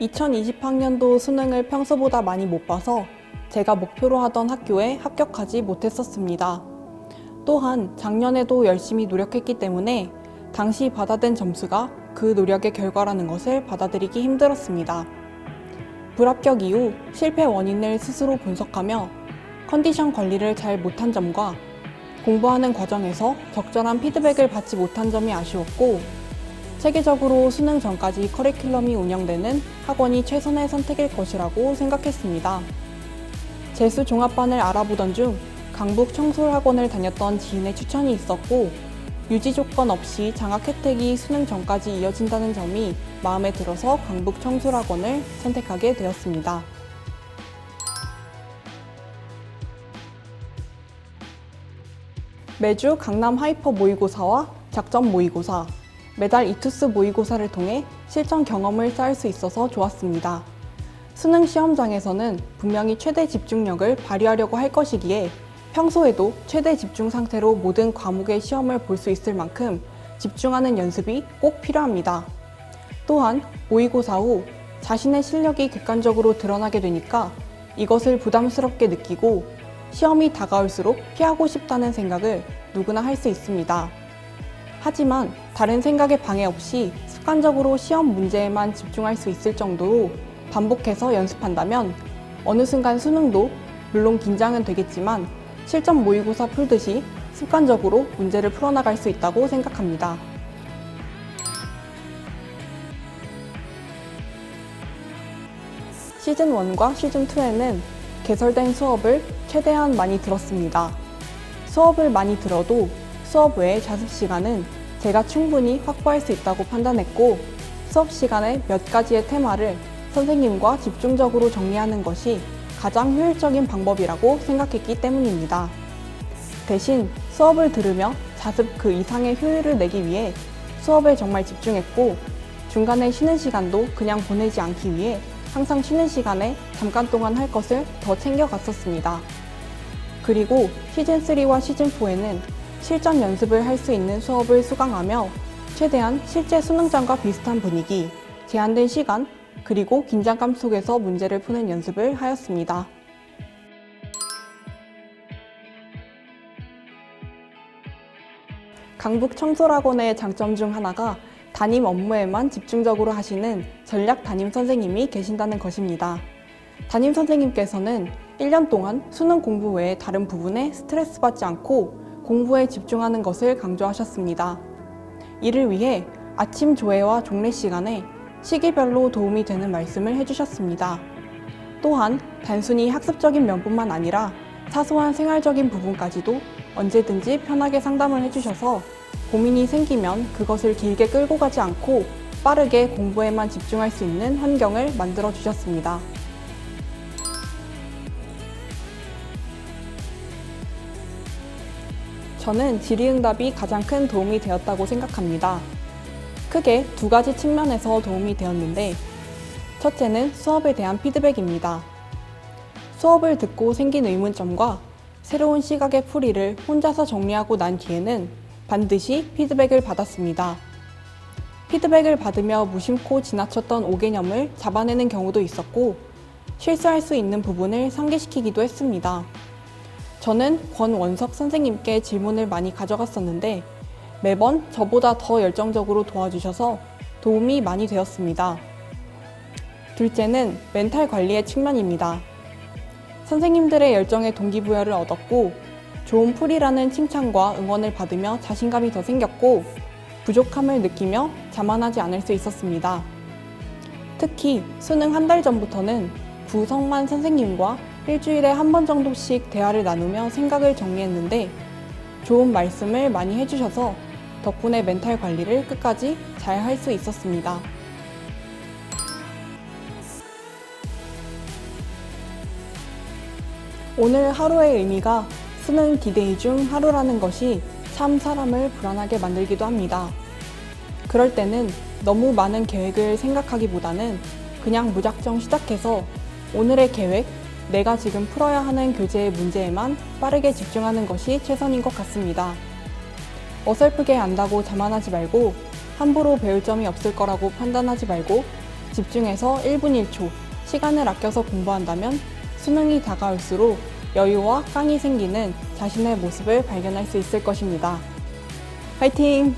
2020학년도 수능을 평소보다 많이 못 봐서 제가 목표로 하던 학교에 합격하지 못했었습니다. 또한 작년에도 열심히 노력했기 때문에 당시 받아든 점수가 그 노력의 결과라는 것을 받아들이기 힘들었습니다. 불합격 이후 실패 원인을 스스로 분석하며 컨디션 관리를 잘 못한 점과 공부하는 과정에서 적절한 피드백을 받지 못한 점이 아쉬웠고, 체계적으로 수능 전까지 커리큘럼이 운영되는 학원이 최선의 선택일 것이라고 생각했습니다. 재수 종합반을 알아보던 중 강북 청솔학원을 다녔던 지인의 추천이 있었고, 유지 조건 없이 장학 혜택이 수능 전까지 이어진다는 점이 마음에 들어서 강북 청솔학원을 선택하게 되었습니다. 매주 강남 하이퍼 모의고사와 작전 모의고사, 매달 이투스 모의고사를 통해 실전 경험을 쌓을 수 있어서 좋았습니다. 수능 시험장에서는 분명히 최대 집중력을 발휘하려고 할 것이기에 평소에도 최대 집중 상태로 모든 과목의 시험을 볼 수 있을 만큼 집중하는 연습이 꼭 필요합니다. 또한 모의고사 후 자신의 실력이 객관적으로 드러나게 되니까 이것을 부담스럽게 느끼고 시험이 다가올수록 피하고 싶다는 생각을 누구나 할 수 있습니다. 하지만 다른 생각에 방해 없이 습관적으로 시험 문제에만 집중할 수 있을 정도로 반복해서 연습한다면 어느 순간 수능도 물론 긴장은 되겠지만 실전 모의고사 풀듯이 습관적으로 문제를 풀어나갈 수 있다고 생각합니다. 시즌1과 시즌2에는 개설된 수업을 최대한 많이 들었습니다. 수업을 많이 들어도 수업 외의 자습 시간은 제가 충분히 확보할 수 있다고 판단했고, 수업 시간에 몇 가지의 테마를 선생님과 집중적으로 정리하는 것이 가장 효율적인 방법이라고 생각했기 때문입니다. 대신 수업을 들으며 자습 그 이상의 효율을 내기 위해 수업에 정말 집중했고, 중간에 쉬는 시간도 그냥 보내지 않기 위해 항상 쉬는 시간에 잠깐 동안 할 것을 더 챙겨갔었습니다. 그리고 시즌3와 시즌4에는 실전 연습을 할 수 있는 수업을 수강하며 최대한 실제 수능장과 비슷한 분위기, 제한된 시간, 그리고 긴장감 속에서 문제를 푸는 연습을 하였습니다. 강북 청솔학원의 장점 중 하나가 담임 업무에만 집중적으로 하시는 전략 담임 선생님이 계신다는 것입니다. 담임 선생님께서는 1년 동안 수능 공부 외에 다른 부분에 스트레스 받지 않고 공부에 집중하는 것을 강조하셨습니다. 이를 위해 아침 조회와 종례 시간에 시기별로 도움이 되는 말씀을 해주셨습니다. 또한 단순히 학습적인 면뿐만 아니라 사소한 생활적인 부분까지도 언제든지 편하게 상담을 해주셔서 고민이 생기면 그것을 길게 끌고 가지 않고 빠르게 공부에만 집중할 수 있는 환경을 만들어 주셨습니다. 저는 질의응답이 가장 큰 도움이 되었다고 생각합니다. 크게 두 가지 측면에서 도움이 되었는데, 첫째는 수업에 대한 피드백입니다. 수업을 듣고 생긴 의문점과 새로운 시각의 풀이를 혼자서 정리하고 난 뒤에는 반드시 피드백을 받았습니다. 피드백을 받으며 무심코 지나쳤던 오개념을 잡아내는 경우도 있었고, 실수할 수 있는 부분을 상기시키기도 했습니다. 저는 권원석 선생님께 질문을 많이 가져갔었는데 매번 저보다 더 열정적으로 도와주셔서 도움이 많이 되었습니다. 둘째는 멘탈 관리의 측면입니다. 선생님들의 열정에 동기부여를 얻었고, 좋은 풀이라는 칭찬과 응원을 받으며 자신감이 더 생겼고, 부족함을 느끼며 자만하지 않을 수 있었습니다. 특히 수능 한 달 전부터는 구성만 선생님과 일주일에 한 번 정도씩 대화를 나누며 생각을 정리했는데 좋은 말씀을 많이 해주셔서 덕분에 멘탈 관리를 끝까지 잘 할 수 있었습니다. 오늘 하루의 의미가 수능 디데이 중 하루라는 것이 참 사람을 불안하게 만들기도 합니다. 그럴 때는 너무 많은 계획을 생각하기보다는 그냥 무작정 시작해서 오늘의 계획, 내가 지금 풀어야 하는 교재의 문제에만 빠르게 집중하는 것이 최선인 것 같습니다. 어설프게 안다고 자만하지 말고 함부로 배울 점이 없을 거라고 판단하지 말고 집중해서 1분 1초 시간을 아껴서 공부한다면 수능이 다가올수록 여유와 깡이 생기는 자신의 모습을 발견할 수 있을 것입니다. 화이팅!